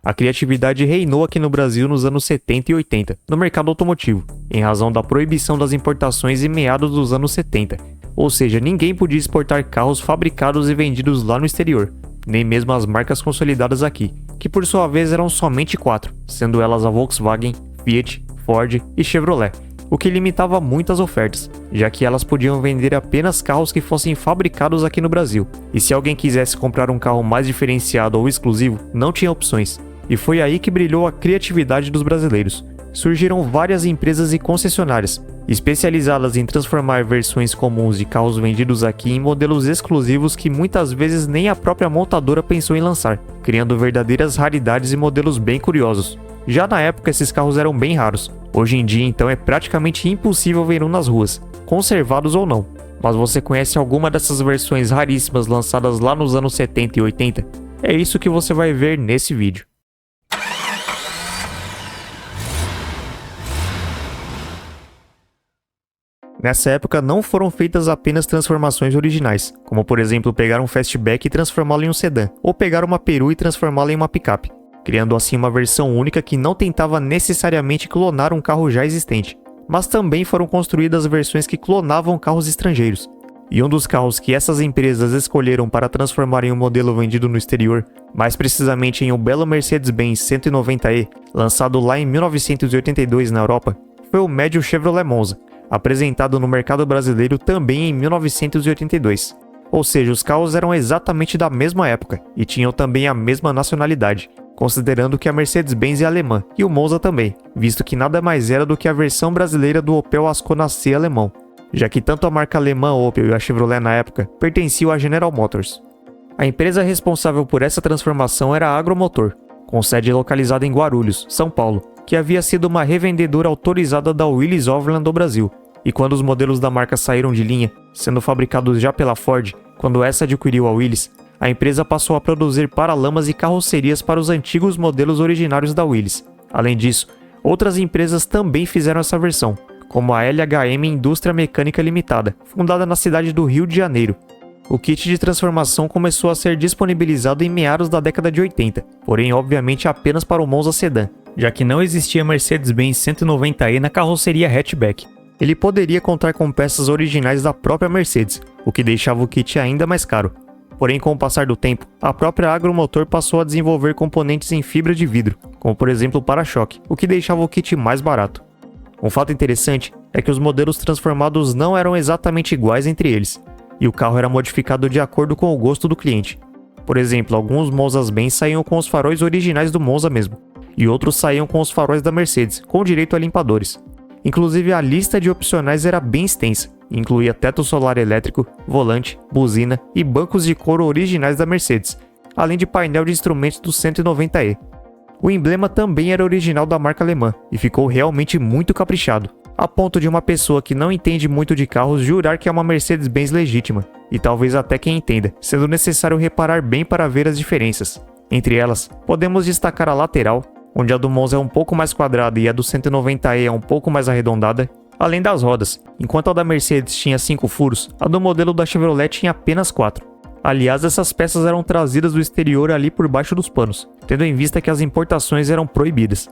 A criatividade reinou aqui no Brasil nos anos 70 e 80, no mercado automotivo, em razão da proibição das importações em meados dos anos 70. Ou seja, ninguém podia exportar carros fabricados e vendidos lá no exterior, nem mesmo as marcas consolidadas aqui, que por sua vez eram somente 4, sendo elas a Volkswagen, Fiat, Ford e Chevrolet, o que limitava muito as ofertas, já que elas podiam vender apenas carros que fossem fabricados aqui no Brasil, e se alguém quisesse comprar um carro mais diferenciado ou exclusivo, não tinha opções. E foi aí que brilhou a criatividade dos brasileiros. Surgiram várias empresas e concessionárias, especializadas em transformar versões comuns de carros vendidos aqui em modelos exclusivos que muitas vezes nem a própria montadora pensou em lançar, criando verdadeiras raridades e modelos bem curiosos. Já na época esses carros eram bem raros, hoje em dia então é praticamente impossível ver um nas ruas, conservados ou não. Mas você conhece alguma dessas versões raríssimas lançadas lá nos anos 70 e 80? É isso que você vai ver nesse vídeo. Nessa época não foram feitas apenas transformações originais, como por exemplo pegar um fastback e transformá-lo em um sedã, ou pegar uma Peru e transformá-la em uma picape, criando assim uma versão única que não tentava necessariamente clonar um carro já existente, mas também foram construídas versões que clonavam carros estrangeiros. E um dos carros que essas empresas escolheram para transformar em um modelo vendido no exterior, mais precisamente em um belo Mercedes-Benz 190e, lançado lá em 1982 na Europa, foi o médio Chevrolet Monza, apresentado no mercado brasileiro também em 1982. Ou seja, os carros eram exatamente da mesma época e tinham também a mesma nacionalidade, considerando que a Mercedes-Benz é alemã e o Monza também, visto que nada mais era do que a versão brasileira do Opel Ascona C alemão, já que tanto a marca alemã Opel e a Chevrolet na época pertenciam à General Motors. A empresa responsável por essa transformação era a Agromotor, com sede localizada em Guarulhos, São Paulo, que havia sido uma revendedora autorizada da Willys Overland do Brasil. E quando os modelos da marca saíram de linha, sendo fabricados já pela Ford, quando essa adquiriu a Willys, a empresa passou a produzir paralamas e carrocerias para os antigos modelos originários da Willys. Além disso, outras empresas também fizeram essa versão, como a LHM Indústria Mecânica Limitada, fundada na cidade do Rio de Janeiro. O kit de transformação começou a ser disponibilizado em meados da década de 80, porém obviamente apenas para o Monza Sedan, já que não existia Mercedes-Benz 190e na carroceria hatchback. Ele poderia contar com peças originais da própria Mercedes, o que deixava o kit ainda mais caro. Porém, com o passar do tempo, a própria Agromotor passou a desenvolver componentes em fibra de vidro, como por exemplo o para-choque, o que deixava o kit mais barato. Um fato interessante é que os modelos transformados não eram exatamente iguais entre eles, e o carro era modificado de acordo com o gosto do cliente. Por exemplo, alguns Monzas-Benz saíam com os faróis originais do Monza mesmo, e outros saíam com os faróis da Mercedes, com direito a limpadores. Inclusive a lista de opcionais era bem extensa, incluía teto solar elétrico, volante, buzina e bancos de couro originais da Mercedes, além de painel de instrumentos do 190e. O emblema também era original da marca alemã e ficou realmente muito caprichado, a ponto de uma pessoa que não entende muito de carros jurar que é uma Mercedes-Benz legítima, e talvez até quem entenda, sendo necessário reparar bem para ver as diferenças. Entre elas, podemos destacar a lateral, onde a do Monza é um pouco mais quadrada e a do 190e é um pouco mais arredondada, além das rodas. Enquanto a da Mercedes tinha 5 furos, a do modelo da Chevrolet tinha apenas 4. Aliás, essas peças eram trazidas do exterior ali por baixo dos panos, tendo em vista que as importações eram proibidas.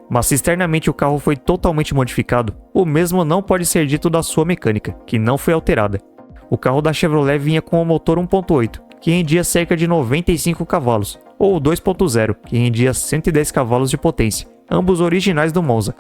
Mas se externamente o carro foi totalmente modificado, o mesmo não pode ser dito da sua mecânica, que não foi alterada. O carro da Chevrolet vinha com o motor 1.8, que rendia cerca de 95 cavalos, ou o 2.0, que rendia 110 cavalos de potência, ambos originais do Monza.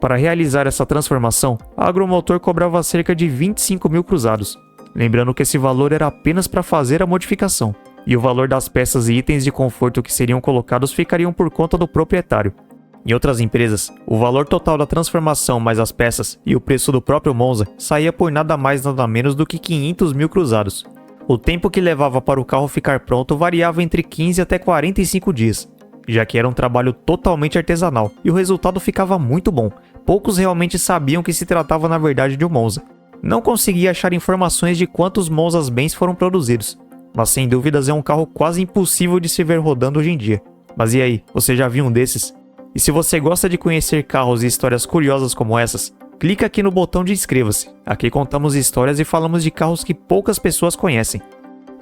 Para realizar essa transformação, a Agromotor cobrava cerca de 25 mil cruzados, lembrando que esse valor era apenas para fazer a modificação, e o valor das peças e itens de conforto que seriam colocados ficariam por conta do proprietário. Em outras empresas, o valor total da transformação mais as peças e o preço do próprio Monza saía por nada mais nada menos do que 500 mil cruzados. O tempo que levava para o carro ficar pronto variava entre 15 até 45 dias, já que era um trabalho totalmente artesanal e o resultado ficava muito bom. Poucos realmente sabiam que se tratava na verdade de um Monza. Não consegui achar informações de quantos Monzas-Benz foram produzidos, mas sem dúvidas é um carro quase impossível de se ver rodando hoje em dia. Mas e aí, você já viu um desses? E se você gosta de conhecer carros e histórias curiosas como essas, clica aqui no botão de inscreva-se. Aqui contamos histórias e falamos de carros que poucas pessoas conhecem.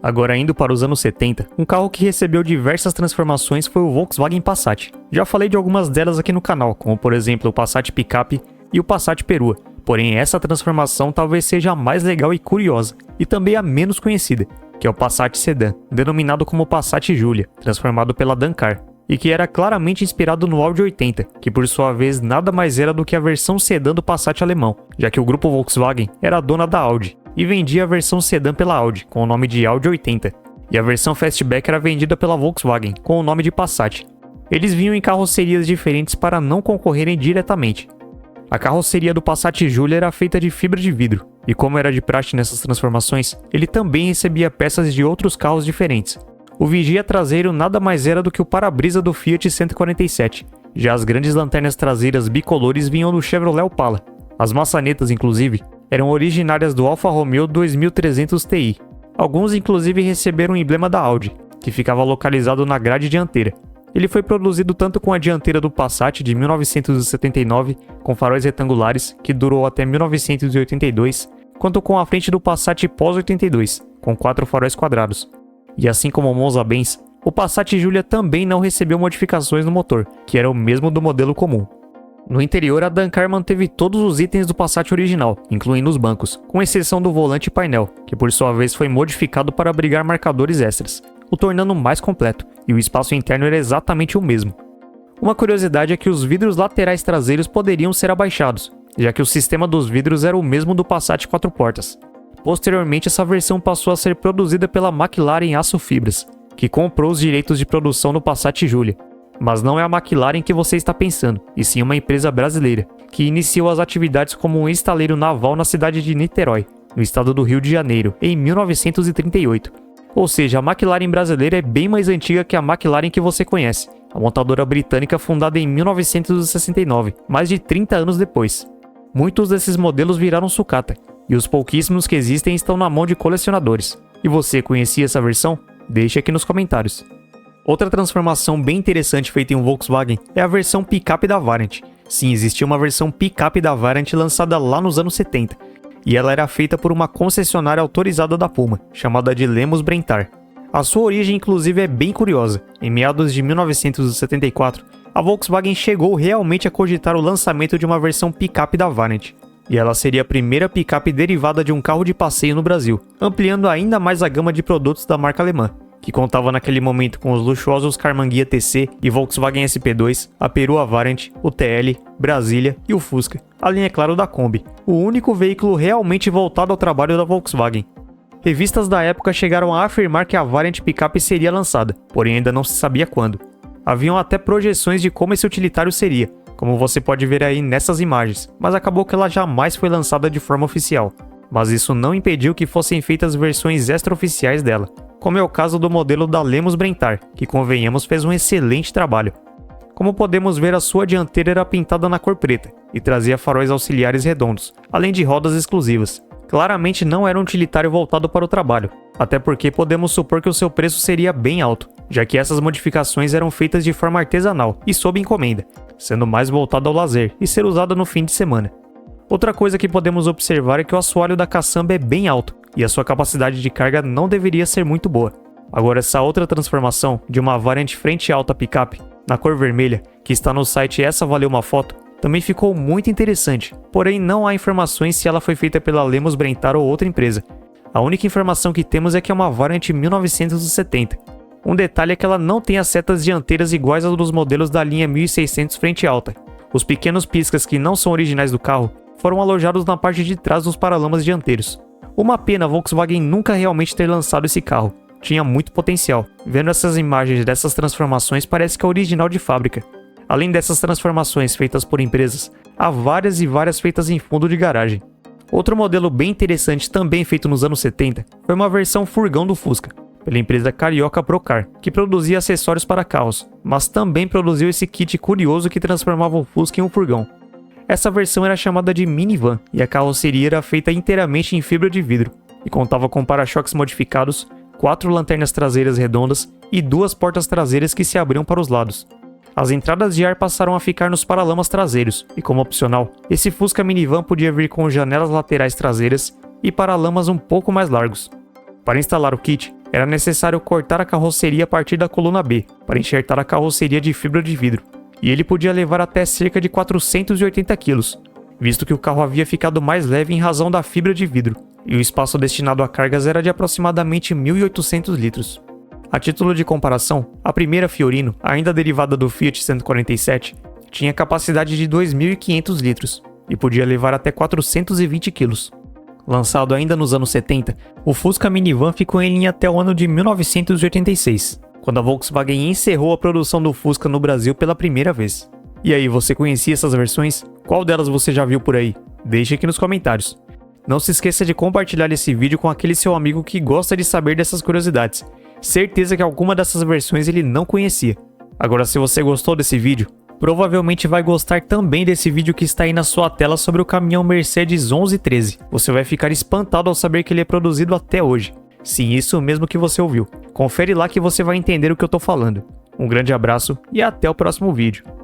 Agora indo para os anos 70, um carro que recebeu diversas transformações foi o Volkswagen Passat. Já falei de algumas delas aqui no canal, como por exemplo o Passat Picape e o Passat Perua. Porém, essa transformação talvez seja a mais legal e curiosa, e também a menos conhecida, que é o Passat Sedan, denominado como Passat Giulia, transformado pela Dakar, e que era claramente inspirado no Audi 80, que por sua vez nada mais era do que a versão sedã do Passat alemão, já que o grupo Volkswagen era a dona da Audi, e vendia a versão sedã pela Audi, com o nome de Audi 80, e a versão fastback era vendida pela Volkswagen, com o nome de Passat. Eles vinham em carrocerias diferentes para não concorrerem diretamente. A carroceria do Passat Giulia era feita de fibra de vidro, e como era de praxe nessas transformações, ele também recebia peças de outros carros diferentes. O vigia traseiro nada mais era do que o para-brisa do Fiat 147, já as grandes lanternas traseiras bicolores vinham do Chevrolet Opala. As maçanetas, inclusive, eram originárias do Alfa Romeo 2300 Ti. Alguns inclusive receberam o emblema da Audi, que ficava localizado na grade dianteira. Ele foi produzido tanto com a dianteira do Passat de 1979, com faróis retangulares, que durou até 1982, quanto com a frente do Passat pós-82, com 4 faróis quadrados. E assim como o Monza-Benz, o Passat Giulia também não recebeu modificações no motor, que era o mesmo do modelo comum. No interior, a Dakar manteve todos os itens do Passat original, incluindo os bancos, com exceção do volante e painel, que por sua vez foi modificado para abrigar marcadores extras, o tornando mais completo, e o espaço interno era exatamente o mesmo. Uma curiosidade é que os vidros laterais traseiros poderiam ser abaixados, já que o sistema dos vidros era o mesmo do Passat 4 portas. Posteriormente, essa versão passou a ser produzida pela McLaren Aço Fibras, que comprou os direitos de produção no Passat Giulia. Mas não é a McLaren que você está pensando, e sim uma empresa brasileira, que iniciou as atividades como um estaleiro naval na cidade de Niterói, no estado do Rio de Janeiro, em 1938. Ou seja, a McLaren brasileira é bem mais antiga que a McLaren que você conhece, a montadora britânica fundada em 1969, mais de 30 anos depois. Muitos desses modelos viraram sucata, e os pouquíssimos que existem estão na mão de colecionadores. E você conhecia essa versão? Deixe aqui nos comentários. Outra transformação bem interessante feita em um Volkswagen é a versão picape da Variant. Sim, existia uma versão picape da Variant lançada lá nos anos 70, e ela era feita por uma concessionária autorizada da Puma, chamada de Lemos Brentar. A sua origem inclusive é bem curiosa. Em meados de 1974, a Volkswagen chegou realmente a cogitar o lançamento de uma versão picape da Variant, e ela seria a primeira picape derivada de um carro de passeio no Brasil, ampliando ainda mais a gama de produtos da marca alemã, que contava naquele momento com os luxuosos Karmann Ghia TC e Volkswagen SP2, a Perua Variant, o TL, Brasília e o Fusca, além, é claro, da Kombi, o único veículo realmente voltado ao trabalho da Volkswagen. Revistas da época chegaram a afirmar que a Variant Picape seria lançada, porém ainda não se sabia quando. Haviam até projeções de como esse utilitário seria, como você pode ver aí nessas imagens, mas acabou que ela jamais foi lançada de forma oficial. Mas isso não impediu que fossem feitas versões extraoficiais dela, como é o caso do modelo da Lemos Brentar, que convenhamos fez um excelente trabalho. Como podemos ver, a sua dianteira era pintada na cor preta e trazia faróis auxiliares redondos, além de rodas exclusivas. Claramente não era um utilitário voltado para o trabalho, até porque podemos supor que o seu preço seria bem alto, já que essas modificações eram feitas de forma artesanal e sob encomenda, sendo mais voltado ao lazer e ser usada no fim de semana. Outra coisa que podemos observar é que o assoalho da caçamba é bem alto, e a sua capacidade de carga não deveria ser muito boa. Agora, essa outra transformação de uma Variant frente alta picape, na cor vermelha, que está no site Essa Valeu Uma Foto, também ficou muito interessante, porém não há informações se ela foi feita pela Lemos Brentar ou outra empresa. A única informação que temos é que é uma Variant 1970. Um detalhe é que ela não tem as setas dianteiras iguais aos dos modelos da linha 1600 frente alta. Os pequenos piscas que não são originais do carro foram alojados na parte de trás dos paralamas dianteiros. Uma pena a Volkswagen nunca realmente ter lançado esse carro. Tinha muito potencial. Vendo essas imagens dessas transformações, parece que é original de fábrica. Além dessas transformações feitas por empresas, há várias e várias feitas em fundo de garagem. Outro modelo bem interessante também feito nos anos 70 foi uma versão furgão do Fusca, pela empresa Carioca Procar, que produzia acessórios para carros, mas também produziu esse kit curioso que transformava o Fusca em um furgão. Essa versão era chamada de minivan e a carroceria era feita inteiramente em fibra de vidro e contava com para-choques modificados, 4 lanternas traseiras redondas e 2 portas traseiras que se abriam para os lados. As entradas de ar passaram a ficar nos paralamas traseiros e, como opcional, esse Fusca minivan podia vir com janelas laterais traseiras e paralamas um pouco mais largos. Para instalar o kit, era necessário cortar a carroceria a partir da coluna B, para enxertar a carroceria de fibra de vidro, e ele podia levar até cerca de 480 kg, visto que o carro havia ficado mais leve em razão da fibra de vidro, e o espaço destinado a cargas era de aproximadamente 1.800 litros. A título de comparação, a primeira Fiorino, ainda derivada do Fiat 147, tinha capacidade de 2.500 litros e podia levar até 420 kg. Lançado ainda nos anos 70, o Fusca Minivan ficou em linha até o ano de 1986, quando a Volkswagen encerrou a produção do Fusca no Brasil pela primeira vez. E aí, você conhecia essas versões? Qual delas você já viu por aí? Deixe aqui nos comentários. Não se esqueça de compartilhar esse vídeo com aquele seu amigo que gosta de saber dessas curiosidades. Certeza que alguma dessas versões ele não conhecia. Agora, se você gostou desse vídeo, provavelmente vai gostar também desse vídeo que está aí na sua tela sobre o caminhão Mercedes 1113. Você vai ficar espantado ao saber que ele é produzido até hoje. Sim, isso mesmo que você ouviu. Confere lá que você vai entender o que eu tô falando. Um grande abraço e até o próximo vídeo.